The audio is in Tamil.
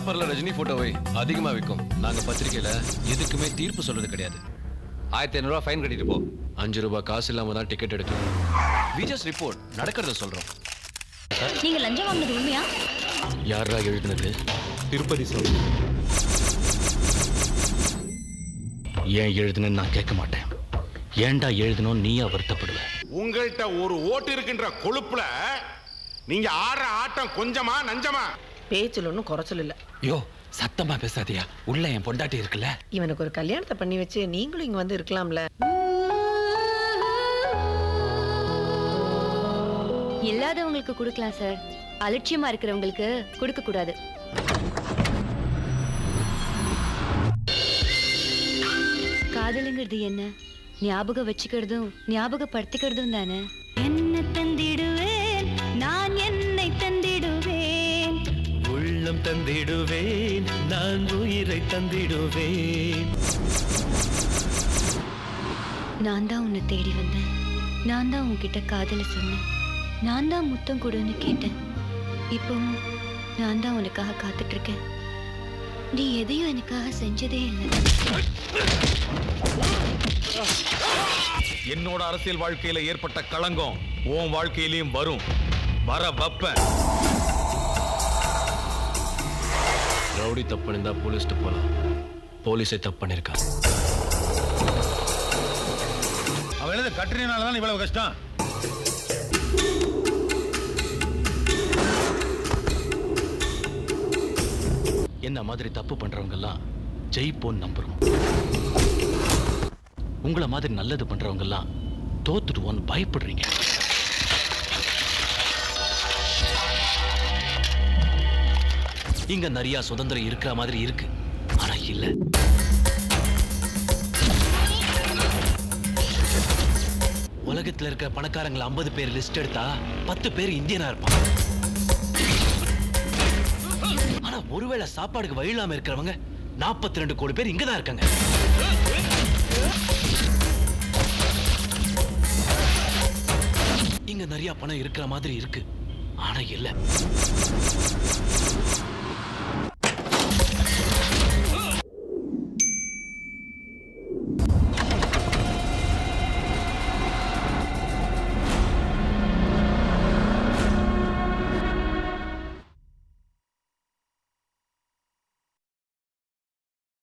பேப்பர்ல ரஜினி போட்டோவை அதிகமா விற்கும். நாங்க பத்திரிகையில எதுக்குமே தீர்ப்பு சொல்றது கிடையாது. 1500 ரூபாய் ஃபைன் கட்டிட்டு போ. 5 ரூபாய் காசு இல்லாம தான் டிக்கெட் எடுக்கணும். We just report நடக்கிறத சொல்றோம். நீங்க லஞ்சம் வாங்குனது உண்மையா? யாரா எழுதுனது? திருப்பதி சொல்லு. ஏன் எழுதுனேன்னு நான் கேட்க மாட்டேன். ஏன்டா எழுதணும் நீயா வருத்தப்படுவ? உங்கள்கிட்ட ஒரு ஓட்டு இருக்கின்ற கொழுப்புல நீங்க ஆடுற ஆட்டம் கொஞ்சமா நஞ்சமா? பேச்சுல ஒன்றும் குறைச்சல் இல்ல. யோ சத்தமா பேசாதியா, உள்ள என் பொண்டாட்டி இருக்குல்ல. இவனுக்கு ஒரு கல்யாணத்தை பண்ணி வச்சு நீங்களும் இங்க வந்து இருக்கலாம்ல. இல்லாதவங்களுக்கு கொடுக்கலாம் சார், அலட்சியமா இருக்கிறவங்களுக்கு கொடுக்க கூடாது. காதலுங்கிறது என்ன? ஞாபகம் வச்சுக்கிறதும் ஞாபகப்படுத்திக்கிறதும் தானே. என்ன தந்திடுவேன் நான், என்னை தந்திடுவேன், உள்ளம் தந்திடுவேன் நான், உயிரை தந்திடுவேன். நான் தான் உன்னை தேடி வந்தேன், நான் தான் உன்கிட்ட காதல சொன்னேன், நான் தான் முத்தம் கொடுன்னு கேட்டேன். இப்பவும் நான் தான் உனக்காக காத்துட்டு இருக்கேன். நீ எதையும் எனக்காக செஞ்சதே இல்லை. என்னோட அரசியல் வாழ்க்கையில ஏற்பட்ட களங்கம் உன் வாழ்க்கையிலையும் வரும். வர வப்பேன். ரவுடி தப்பு பண்ணிருந்தா போலீஸ்ட்டு போலாம். போலீஸை தப்பு பண்ணிருக்கா. அவன் கட்டுறதுனாலதான் இவ்வளவு கஷ்டம். என்ன மாதிரி தப்பு பண்றவங்க எல்லாம் ஜெயிப்போன்னு நம்புறோம். உங்களை மாதிரி நல்லது பண்றவங்க எல்லாம் தோத்துடுவோன்னு பயப்படுறீங்க. இங்க நிறைய சுதந்திரம் இருக்கிற மாதிரி இருக்கு, ஆனா இல்ல. உலகத்துல இருக்க பணக்காரங்களை 50 பேர் லிஸ்ட் எடுத்தா 10 பேர் இந்தியனா இருப்பாங்க. ஆனா ஒருவேளை சாப்பாடுக்கு வழி இல்லாம இருக்கிறவங்க 42 கோடி பேர் இங்கதான் இருக்காங்க. இங்க நிறைய பணம் இருக்கிற மாதிரி இருக்கு, ஆனா இல்ல.